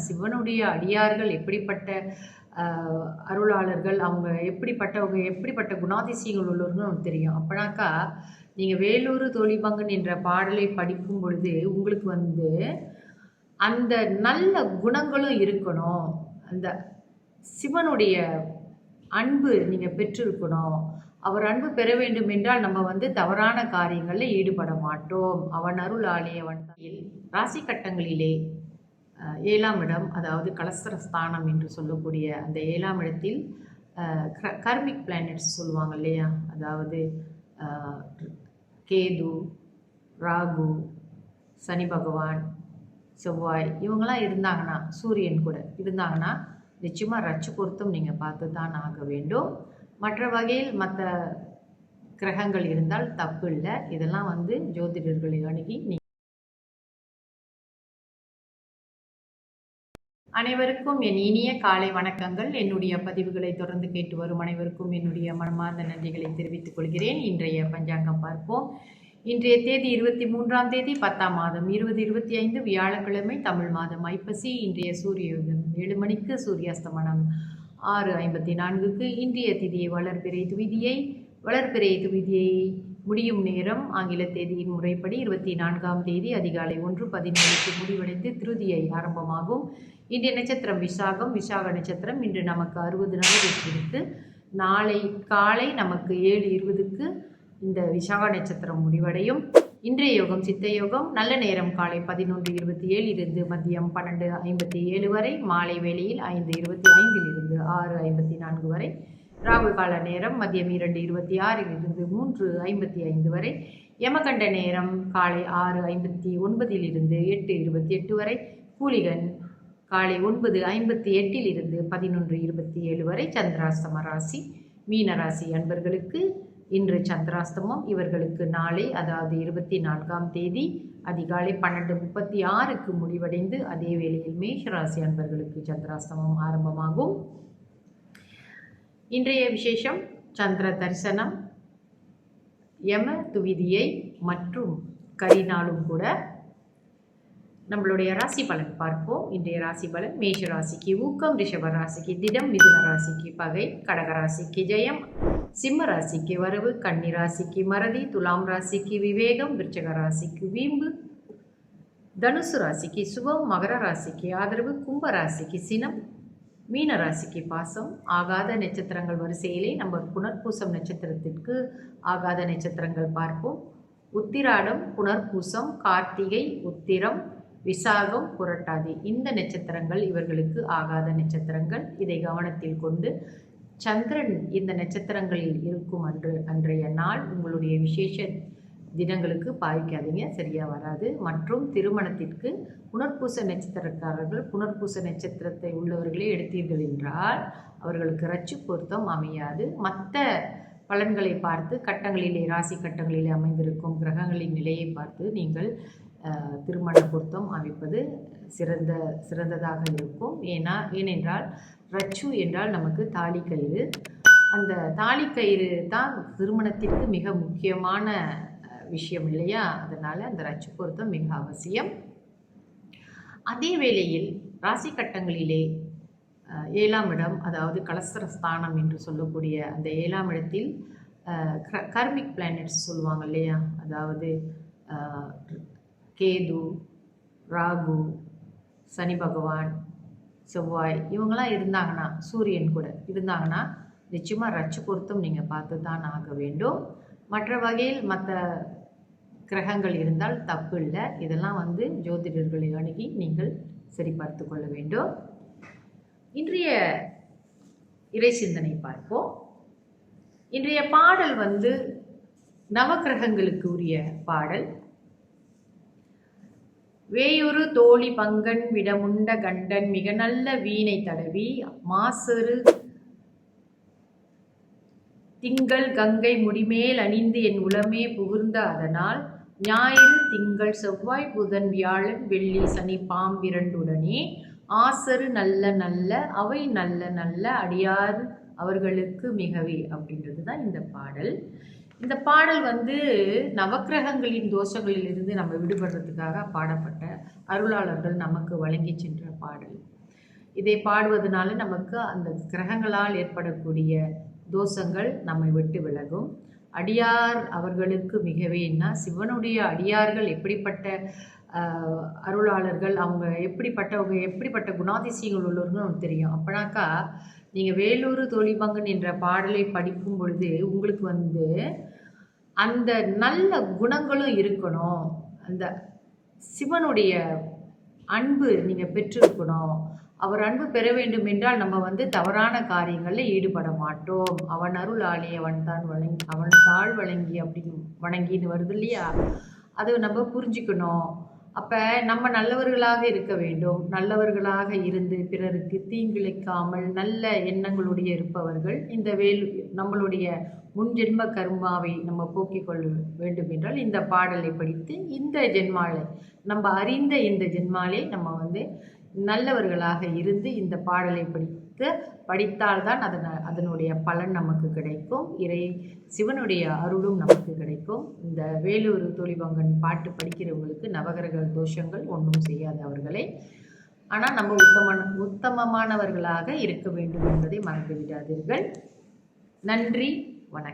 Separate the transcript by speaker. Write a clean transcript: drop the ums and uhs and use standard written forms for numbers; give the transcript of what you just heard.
Speaker 1: சிவனுடைய அடியார்கள் எப்படிப்பட்ட அருளாளர்கள், அவங்க எப்படிப்பட்டவங்க, எப்படிப்பட்ட குணாதிசயங்கள் உள்ளவர்கள் நமக்கு தெரியும். அப்பனாக்கா நீங்கள் வேலூர் தோழிபங்கன் என்ற பாடலை படிக்கும் பொழுது உங்களுக்கு அந்த நல்ல குணங்களும் இருக்கணும். அந்த சிவனுடைய அன்பு நீங்கள் பெற்றிருக்கணும். அவர் அன்பு பெற வேண்டும் என்றால் நம்ம தவறான காரியங்களில் ஈடுபட மாட்டோம். அவன் அருள் ஆலே அவன் ராசி கட்டங்களிலே 7ஆம் இடம், அதாவது கலஸ்தர ஸ்தானம் என்று சொல்லக்கூடிய அந்த 7ஆம் இடத்தில் கர்மிக் பிளானட்ஸ் சொல்லுவாங்க இல்லையா, அதாவது கேது, ராகு, சனி பகவான், செவ்வாய் இவங்களாம் இருந்தாங்கன்னா, சூரியன் கூட இருந்தாங்கன்னா நிச்சயமாக ரட்ச பொருத்தம் நீங்கள் பார்த்து தான் ஆக வேண்டும். மற்ற வகையில் மற்ற கிரகங்கள் இருந்தால் தப்பு இல்லை. இதெல்லாம் ஜோதிடர்களை அணுகி அனைவருக்கும் என் இனிய காலை வணக்கங்கள். என்னுடைய பதிவுகளை தொடர்ந்து கேட்டு வரும் அனைவருக்கும் என்னுடைய மனமார்ந்த நன்றிகளை தெரிவித்துக் கொள்கிறேன். இன்றைய பஞ்சாங்கம் பார்ப்போம். இன்றைய தேதி 23ஆம் தேதி 10ஆம் மாதம் 2025 வியாழக்கிழமை, தமிழ் மாதம் ஐப்பசி. இன்றைய சூரியோதயம் 7 மணிக்கு, சூரியாஸ்தமனம் 6:54க்கு. இன்றைய திதியை வளர்பிறை துவிதியை முடியும் நேரம் ஆங்கில தேதியின் முறைப்படி 24ஆம் தேதி அதிகாலை 1:17க்கு முடிவடைந்து திருதியை ஆரம்பமாகும். இன்றைய நட்சத்திரம் விசாக நட்சத்திரம். இன்று நமக்கு 60 நாள் இருக்கு. நாளை காலை நமக்கு 7:20க்கு இந்த விசாக நட்சத்திரம் முடிவடையும். இன்றைய யோகம் சித்த யோகம். நல்ல நேரம் காலை 11:27 இருந்து மதியம் 12:57 வரை. மாலை வேளையில் 5:25 இருந்து 6:54 வரை. ராகு கால நேரம் மதியம் 2:26 இருந்து 3:55 வரை. யமகண்ட நேரம் காலை 6:59 இருந்து 8:28 வரை. கூலிகன் காலை 9:58 இருந்து 11:27 வரை. சந்திராஸ்தம ராசி மீனராசி அன்பர்களுக்கு இன்று சந்திராஸ்தமம். இவர்களுக்கு நாளை, அதாவது 24ஆம் தேதி அதிகாலை 12:36க்கு முடிவடைந்து அதே வேளையில் மேஷராசி அன்பர்களுக்கு சந்திராஸ்தமம் ஆரம்பமாகும். இன்றைய விசேஷம் சந்திர தரிசனம், யம துவிதியை மற்றும் கரிநாளும் கூட. நம்மளுடைய ராசி பலன் பார்ப்போம். இன்றைய ராசி பலன்: மேஷ ராசிக்கு ஊக்கம், ரிஷப ராசிக்கு திடம், மிதுன ராசிக்கு பகை, கடக ராசிக்கு ஜெயம், சிம்ம ராசிக்கு வரவு, கன்னி ராசிக்கு மறதி, துலாம் ராசிக்கு விவேகம், விருச்சக ராசிக்கு வீம்பு, தனுசு ராசிக்கு சுபம், மகர ராசிக்கு ஆதரவு, கும்ப ராசிக்கு சினம், மீன ராசிக்கு பாசம். ஆகாத நட்சத்திரங்கள் வரிசையிலே நம்ம புனர்பூசம் நட்சத்திரத்திற்கு ஆகாத நட்சத்திரங்கள் பார்ப்போம். உத்திராடம், புனர்பூசம், கார்த்திகை, உத்திரம், விசாகம், புரட்டாதி இந்த நட்சத்திரங்கள் இவர்களுக்கு ஆகாத நட்சத்திரங்கள். இதை கவனத்தில் கொண்டு சந்திரன் இந்த நட்சத்திரங்களில் இருக்கும் அன்றைய நாள் உங்களுடைய விசேஷ தினங்களுக்கு பாவிக்காதீங்க, சரியாக வராது. மற்றும் திருமணத்திற்கு புனர்பூச நட்சத்திரக்காரர்கள் புனர்பூச நட்சத்திரத்தை உள்ளவர்களே எடுத்தீர்கள் என்றால் அவர்களுக்கு ரட்சி பொருத்தம் அமையாது. மற்ற பலன்களை பார்த்து கட்டங்களிலே, ராசி கட்டங்களிலே அமைந்திருக்கும் கிரகங்களின் நிலையை பார்த்து நீங்கள் திருமண பொருத்தம் அமைப்பது சிறந்ததாக இருக்கும். ஏனென்றால் ரட்சு என்றால் நமக்கு தாலி கயிறு. அந்த தாலி கயிறு தான் திருமணத்திற்கு மிக முக்கியமான விஷயம் இல்லையா? அதனால் அந்த ரட்சி பொருத்தம் மிக அவசியம். அதே வேளையில் ராசி கட்டங்களிலே 7ஆம் இடம், அதாவது கலஸ்தர ஸ்தானம் என்று சொல்லக்கூடிய அந்த 7ஆம் இடத்தில் கர்மிக் பிளானட்ஸ் சொல்லுவாங்க இல்லையா, அதாவது கேது, ராகு, சனி பகவான், செவ்வாய் இவங்களாம் இருந்தாங்கன்னா, சூரியன் கூட இருந்தாங்கன்னா நிச்சயமாக ரட்சி பொருத்தம் நீங்கள் பார்த்து தான் ஆக வேண்டும். மற்ற வகையில் மற்ற கிரகங்கள் இருந்தால் தப்பு இல்லை. இதெல்லாம் ஜோதிடர்களை அணுகி நீங்கள் சரிபார்த்து கொள்ள வேண்டும். இன்றைய இறை சிந்தனை பார்ப்போம். இன்றைய பாடல் நவக்கிரகங்களுக்கு உரிய பாடல். வேயுறு தோழி பங்கன் விடமுண்ட கண்டன் மிக நல்ல வீணை தடவி மாசரு திங்கள் கங்கை முடிமேல் அணிந்து என் உளமே புகுந்த அதனால் ஞாயிறு திங்கள் செவ்வாய் புதன் வியாழன் வெள்ளி சனி பாம்பிரண்டுடனே ஆசரு நல்ல நல்ல அவை நல்ல நல்ல அடியார் அவர்களுக்கு மிகவே அப்படின்றது தான் இந்த பாடல். இந்த பாடல் வந்து நவக்கிரகங்களின் தோஷங்களிலிருந்து நம்ம விடுபடுறதுக்காக பாடப்பட்ட அருளாளர்கள் நமக்கு வழங்கி சென்ற பாடல். இதை பாடுவதனால நமக்கு அந்த கிரகங்களால் ஏற்படக்கூடிய தோஷங்கள் நம்மை விட்டு விலகும். அடியார் அவர்களுக்கு மிகவேன்னா சிவனுடைய அடியார்கள் எப்படிப்பட்ட அருளாளர்கள், அவங்க எப்படிப்பட்டவங்க, எப்படிப்பட்ட குணாதிசயங்கள் உள்ளவர்கள் நமக்கு தெரியும். அப்பனாக்கா நீங்கள் வேலூர் தோழிபங்கன் என்ற பாடலை படிக்கும் பொழுது உங்களுக்கு வந்து அந்த நல்ல குணங்களும் இருக்கணும். அந்த சிவனுடைய அன்பு நீங்கள் பெற்றிருக்கணும். அவர் அன்பு பெற வேண்டும் என்றால் நம்ம வந்து தவறான காரியங்களில் ஈடுபட மாட்டோம். அவன் அருளாலே அவன் தாழ் வழங்கி அப்படின்னு வணங்கின்னு வருது இல்லையா, அதை நம்ம புரிஞ்சுக்கணும். அப்போ நம்ம நல்லவர்களாக இருக்க வேண்டும். நல்லவர்களாக இருந்து பிறருக்கு தீங்கிழைக்காமல் நல்ல எண்ணங்களுடைய இருப்பவர்கள் இந்த நம்மளுடைய முன்ஜென்ம கர்மாவை நம்ம போக்கிக் கொள்ள வேண்டும் என்றால் இந்த பாடலை படித்து இந்த ஜென்மாலை நம்ம அறிந்த இந்த ஜென்மாலை நம்ம வந்து நல்லவர்களாக இருந்து இந்த பாடலை படித்தால்தான் அதனுடைய பலன் நமக்கு கிடைக்கும். சிவனுடைய அருளும் நமக்கு கிடைக்கும். இந்த வேலூர் தோழிபங்கன் பாட்டு படிக்கிறவங்களுக்கு நவகிரக தோஷங்கள் ஒன்றும் செய்யாது அவர்களை. ஆனால் நம்ம உத்தமமானவர்களாக இருக்க வேண்டும் என்பதை மறந்து விடாதீர்கள். நன்றி, வணக்கம்.